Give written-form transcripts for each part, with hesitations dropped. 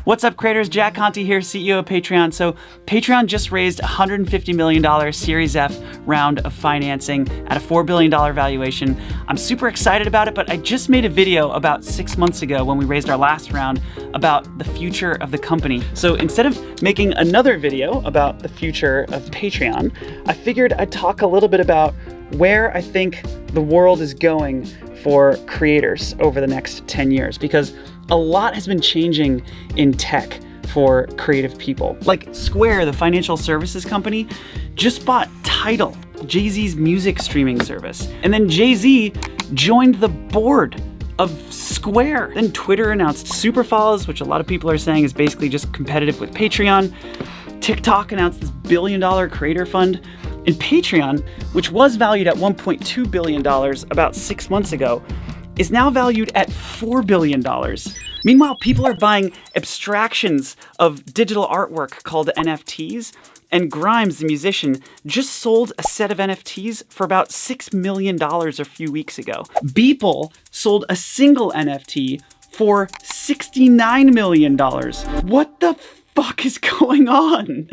What's up, creators? Jack Conte here, CEO of Patreon. So Patreon just raised $150 million Series F round of financing at a $4 billion valuation. I'm super excited about it, but I just made a video about 6 months ago when we raised our last round about the future of the company. So instead of making another video about the future of Patreon, I figured I'd talk a little bit about where I think the world is going for creators over the next 10 years, because a lot has been changing in tech for creative people. Like Square, the financial services company, just bought Tidal, Jay-Z's music streaming service. And then Jay-Z joined the board of Square. Then Twitter announced super follows, which a lot of people are saying is basically just competitive with Patreon. TikTok announced this $1 billion creator fund. And Patreon, which was valued at $1.2 billion about 6 months ago, is now valued at $4 billion. Meanwhile, people are buying abstractions of digital artwork called NFTs, and Grimes, the musician, just sold a set of NFTs for about $6 million a few weeks ago. Beeple sold a single NFT for $69 million. What the fuck is going on?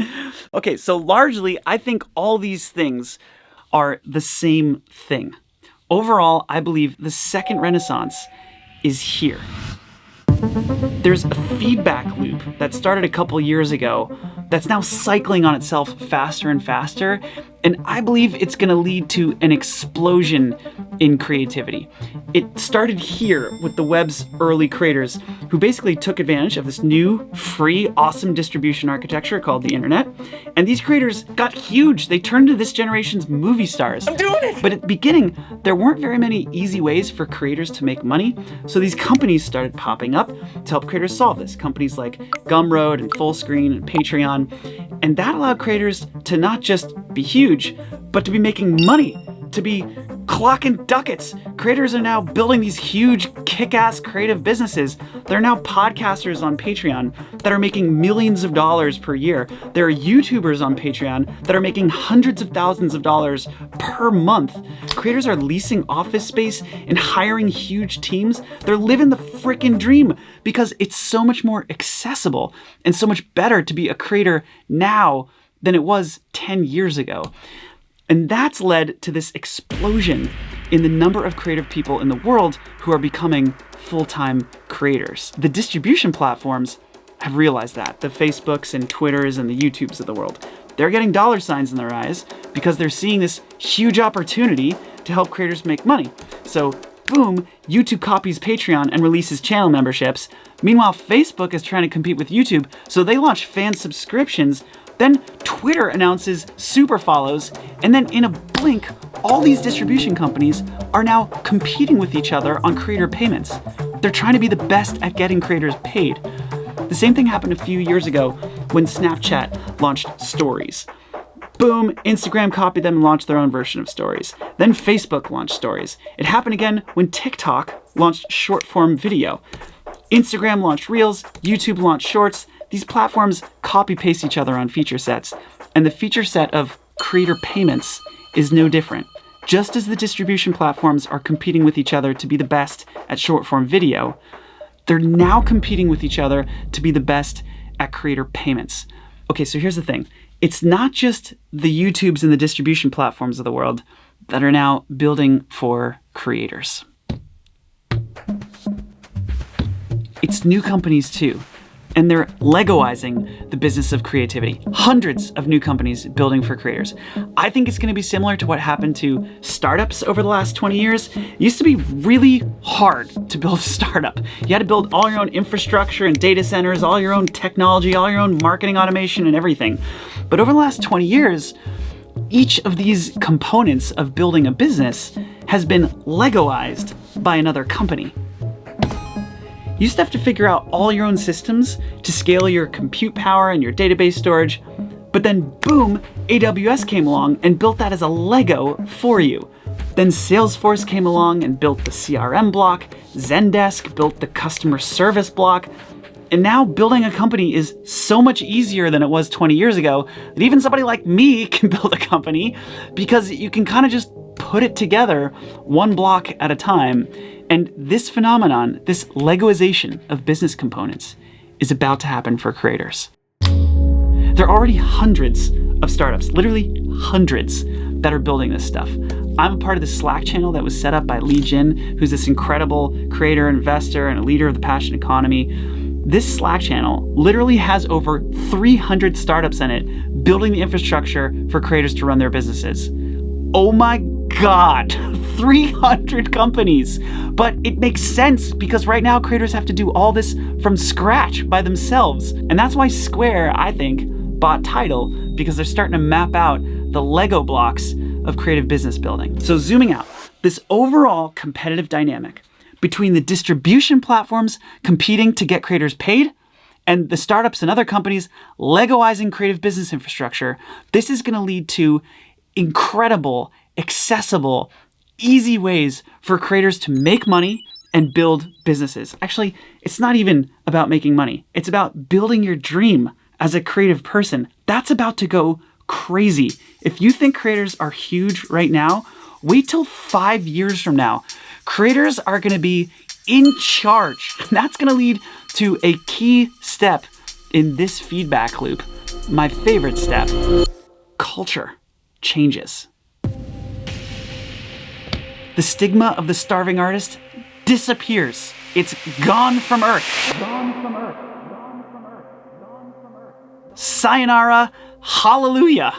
Okay, so largely, I think all these things are the same thing. Overall, I believe the second renaissance is here. There's a feedback loop that started a couple years ago that's now cycling on itself faster and faster, and I believe it's gonna lead to an explosion in creativity. It started here with the web's early creators, who basically took advantage of this new, free, awesome distribution architecture called the internet, and these creators got huge. They turned into this generation's movie stars. I'm doing it! But at the beginning, there weren't very many easy ways for creators to make money, so these companies started popping up to help creators solve this. Companies like Gumroad and Fullscreen and Patreon, and that allowed creators to not just be huge, but to be making money, to be clocking ducats. Creators are now building these huge, kick-ass creative businesses. There are now podcasters on Patreon that are making millions of dollars per year. There are YouTubers on Patreon that are making hundreds of thousands of dollars per month. Creators are leasing office space and hiring huge teams. They're living the freaking dream because it's so much more accessible and so much better to be a creator now than it was 10 years ago. And that's led to this explosion in the number of creative people in the world who are becoming full-time creators. The distribution platforms have realized that. The Facebooks and Twitters and the YouTubes of the world. They're getting dollar signs in their eyes because they're seeing this huge opportunity to help creators make money. So boom, YouTube copies Patreon and releases channel memberships. Meanwhile, Facebook is trying to compete with YouTube, so they launch fan subscriptions. Then Twitter announces super follows, and then in a blink, all these distribution companies are now competing with each other on creator payments. They're trying to be the best at getting creators paid. The same thing happened a few years ago when Snapchat launched Stories. Boom, Instagram copied them and launched their own version of Stories. Then Facebook launched Stories. It happened again when TikTok launched short-form video. Instagram launched Reels, YouTube launched Shorts. These platforms copy-paste each other on feature sets, and the feature set of creator payments is no different. Just as the distribution platforms are competing with each other to be the best at short-form video, they're now competing with each other to be the best at creator payments. Okay, so here's the thing. It's not just the YouTubes and the distribution platforms of the world that are now building for creators. It's new companies too. And they're Legoizing the business of creativity. Hundreds of new companies building for creators. I think it's gonna be similar to what happened to startups over the last 20 years. It used to be really hard to build a startup. You had to build all your own infrastructure and data centers, all your own technology, all your own marketing automation and everything. But over the last 20 years, each of these components of building a business has been Legoized by another company. You used to have to figure out all your own systems to scale your compute power and your database storage, but then boom, AWS came along and built that as a Lego for you. Then Salesforce came along and built the CRM block, Zendesk built the customer service block, and now building a company is so much easier than it was 20 years ago that even somebody like me can build a company because you can kind of just put it together one block at a time. And this phenomenon, this Legoization of business components, is about to happen for creators. There are already hundreds of startups, literally hundreds, that are building this stuff. I'm a part of the Slack channel that was set up by Lee Jin, who's this incredible creator, investor, and a leader of the passion economy. This Slack channel literally has over 300 startups in it, building the infrastructure for creators to run their businesses. Oh my God, 300 companies. But it makes sense because right now creators have to do all this from scratch by themselves. And that's why Square, I think, bought Tidal, because they're starting to map out the Lego blocks of creative business building. So zooming out, this overall competitive dynamic between the distribution platforms competing to get creators paid and the startups and other companies Legoizing creative business infrastructure, this is going to lead to incredible, accessible, easy ways for creators to make money and build businesses. Actually, it's not even about making money. It's about building your dream as a creative person. That's about to go crazy. If you think creators are huge right now, wait till 5 years from now. Creators are going to be in charge. That's going to lead to a key step in this feedback loop. My favorite step. Culture changes. The stigma of the starving artist disappears. It's gone from Earth. Gone from Earth. Gone from Earth. Gone from Earth. Sayonara, hallelujah.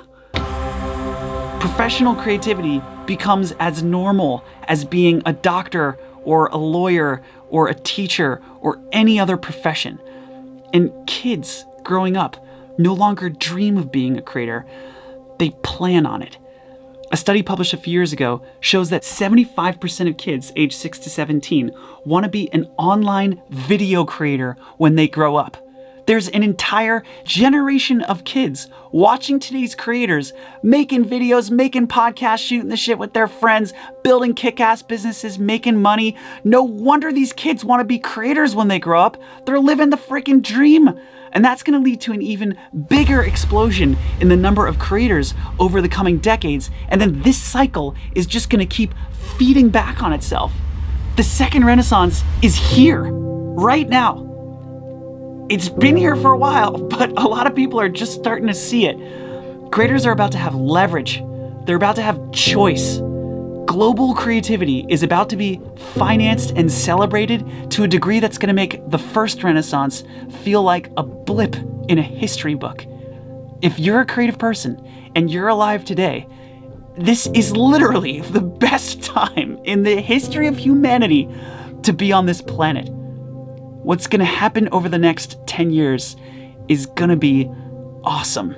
Professional creativity becomes as normal as being a doctor or a lawyer or a teacher or any other profession. And kids growing up no longer dream of being a creator. They plan on it. A study published a few years ago shows that 75% of kids aged 6 to 17 want to be an online video creator when they grow up. There's an entire generation of kids watching today's creators, making videos, making podcasts, shooting the shit with their friends, building kick-ass businesses, making money. No wonder these kids want to be creators when they grow up. They're living the freaking dream. And that's going to lead to an even bigger explosion in the number of creators over the coming decades. And then this cycle is just going to keep feeding back on itself. The second renaissance is here, right now. It's been here for a while, but a lot of people are just starting to see it. Creators are about to have leverage. They're about to have choice. Global creativity is about to be financed and celebrated to a degree that's going to make the first Renaissance feel like a blip in a history book. If you're a creative person and you're alive today, this is literally the best time in the history of humanity to be on this planet. What's going to happen over the next 10 years is going to be awesome.